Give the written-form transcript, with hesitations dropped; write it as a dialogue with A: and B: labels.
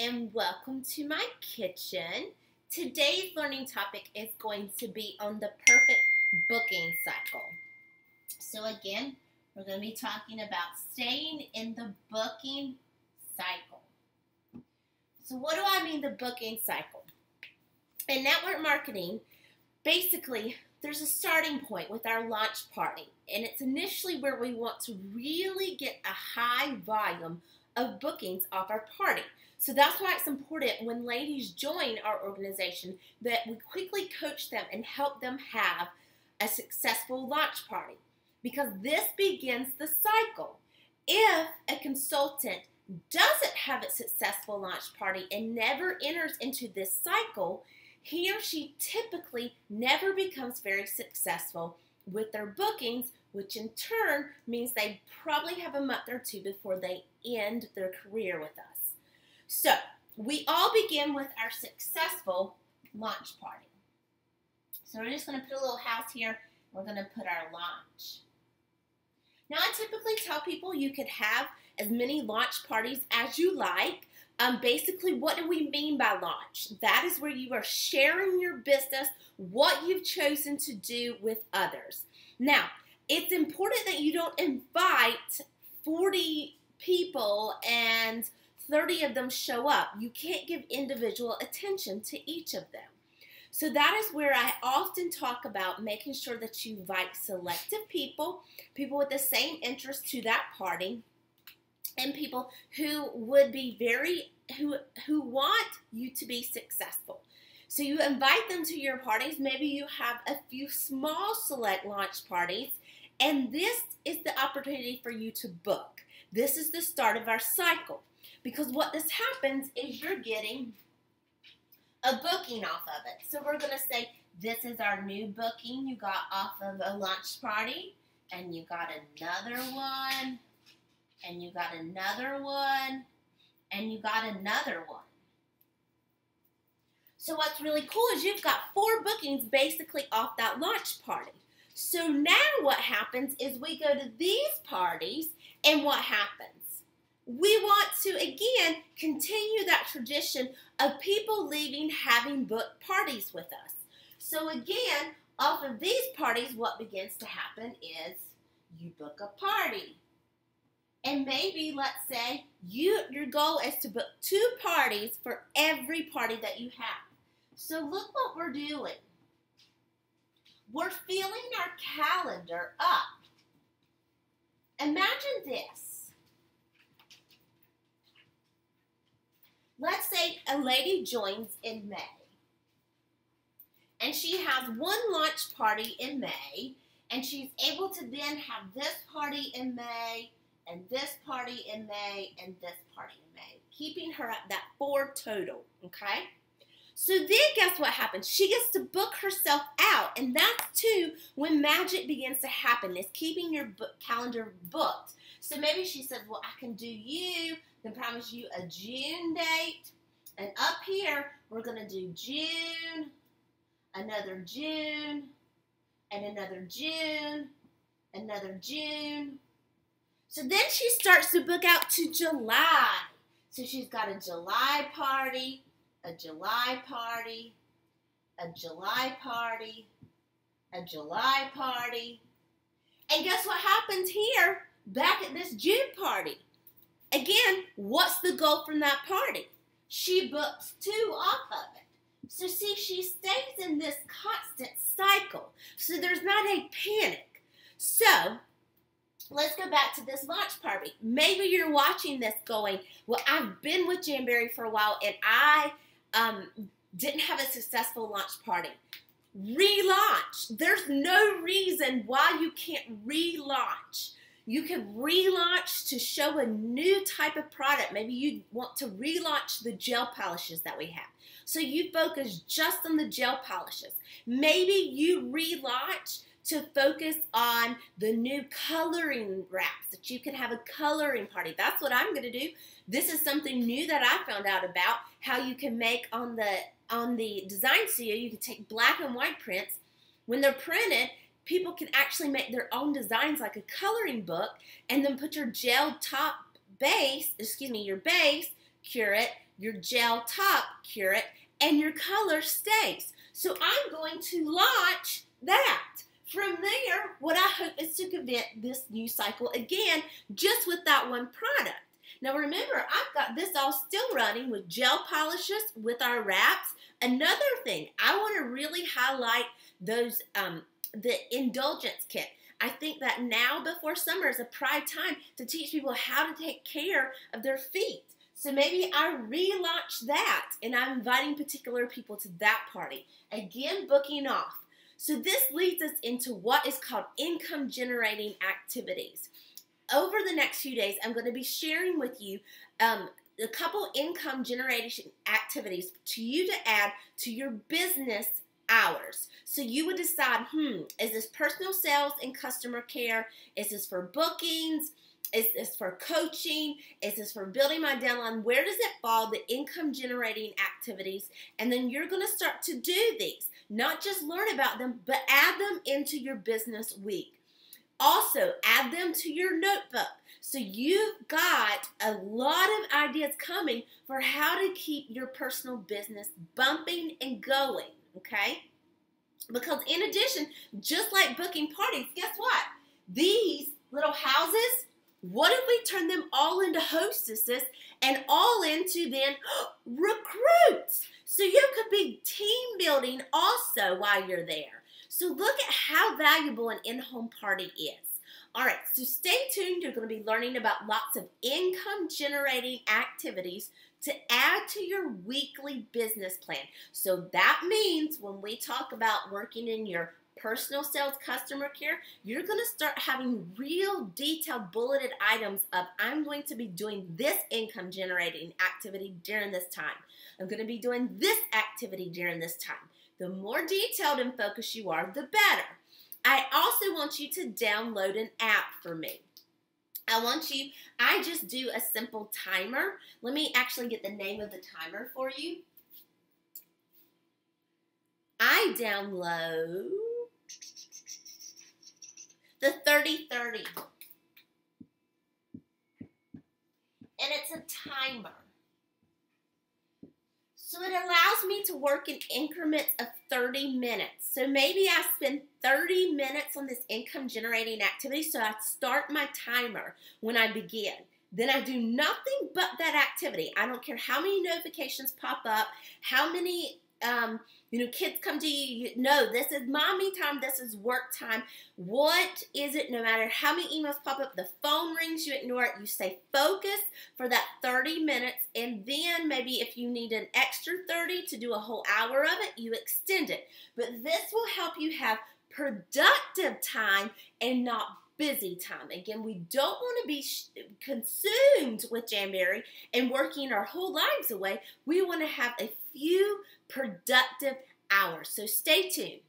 A: and welcome to my kitchen. Today's learning topic is going to be on the perfect booking cycle. So again, we're going to be talking about staying in the booking cycle. So what do I mean the booking cycle? In network marketing, basically, there's a starting point with our launch party, and it's initially where we want to really get a high volume of bookings off our party. So that's why it's important when ladies join our organization that we quickly coach them and help them have a successful launch party, because this begins the cycle. If a consultant doesn't have a successful launch party and never enters into this cycle, he or she typically never becomes very successful with their bookings, which in turn means they probably have a month or two before they end their career with us. So we all begin with our successful launch party. So we're just going to put a little house here. We're going to put our launch. Now I typically tell people you could have as many launch parties as you like. Basically, what do we mean by launch? That is where you are sharing your business, what you've chosen to do with others. Now, it's important that you don't invite 40 people and 30 of them show up. You can't give individual attention to each of them. So that is where I often talk about making sure that you invite selective people, people with the same interest to that party, and people who would be who want you to be successful. So you invite them to your parties. Maybe you have a few small select launch parties, and this is the opportunity for you to book. This is the start of our cycle, because what this happens is you're getting a booking off of it. So we're going to say this is our new booking you got off of a launch party, and you got another one, and you got another one, and you got another one. So what's really cool is you've got 4 bookings basically off that launch party. So now what happens is we go to these parties, and what happens? We want to, again, continue that tradition of people leaving having booked parties with us. So again, off of these parties, what begins to happen is you book a party. And maybe, let's say, your goal is to book 2 parties for every party that you have. So look what we're doing. We're filling our calendar up. Imagine this. Let's say a lady joins in May. And she has 1 launch party in May. And she's able to then have this party in May, and this party in May, and this party in May, keeping her at that 4 total, okay? So then guess what happens? She gets to book herself out, and that's too when magic begins to happen, is keeping your calendar booked. So maybe she says, well, I can do you, then promise you a June date, and up here, we're going to do June, another June, and another June, another June. So then she starts to book out to July. So she's got a July party, a July party, a July party, a July party. And guess what happens here back at this June party? Again, what's the goal from that party? She books 2 off of it. So see, she stays in this constant cycle. So there's not a panic. So let's go back to this launch party. Maybe you're watching this going, well, I've been with Jamberry for a while, and I didn't have a successful launch party. Relaunch. There's no reason why you can't relaunch. You can relaunch to show a new type of product. Maybe you want to relaunch the gel polishes that we have. So you focus just on the gel polishes. Maybe you relaunch to focus on the new coloring wraps, that you can have a coloring party. That's what I'm going to do. This is something new that I found out about, how you can make on the Design Studio. You can take black and white prints. When they're printed, people can actually make their own designs like a coloring book, and then put your gel top base, your base, cure it, your gel top cure it, and your color stays. So I'm going to launch that. From there, what I hope is to prevent this new cycle again, just with that one product. Now remember, I've got this all still running with gel polishes, with our wraps. Another thing, I want to really highlight those, the indulgence kit. I think that now before summer is a prime time to teach people how to take care of their feet. So maybe I relaunch that, and I'm inviting particular people to that party. Again, booking off. So this leads us into what is called income generating activities. Over the next few days, I'm going to be sharing with you a couple income generation activities to you to add to your business hours. So you would decide, is this personal sales and customer care? Is this for bookings? Is this for coaching? Is this for building my downline? Where does it fall, the income generating activities? And then you're going to start to do these. Not just learn about them, but add them into your business week. Also, add them to your notebook. So you've got a lot of ideas coming for how to keep your personal business bumping and going, okay? Because in addition, just like booking parties, guess what? These little houses, what if we turn them all into hostesses and all into then recruits? So you could be team building also while you're there. So look at how valuable an in-home party is. All right, so stay tuned. You're going to be learning about lots of income generating activities to add to your weekly business plan. So that means when we talk about working in your personal sales, customer care, you're going to start having real detailed bulleted items of, I'm going to be doing this income generating activity during this time. I'm going to be doing this activity during this time. The more detailed and focused you are, the better. I also want you to download an app for me. I just do a simple timer. Let me actually get the name of the timer for you. I download the 30/30. And it's a timer. So it allows me to work in increments of 30 minutes. So maybe I spend 30 minutes on this income generating activity. So I start my timer when I begin. Then I do nothing but that activity. I don't care how many notifications pop up, how many kids come to you. No, this is mommy time. This is work time. What is it? No matter how many emails pop up, the phone rings, you ignore it. You stay focused for that 30 minutes. And then maybe if you need an extra 30 to do a whole hour of it, you extend it. But this will help you have productive time and not busy time. Again, we don't want to be consumed with Jamberry and working our whole lives away. We want to have a few productive hours. So stay tuned.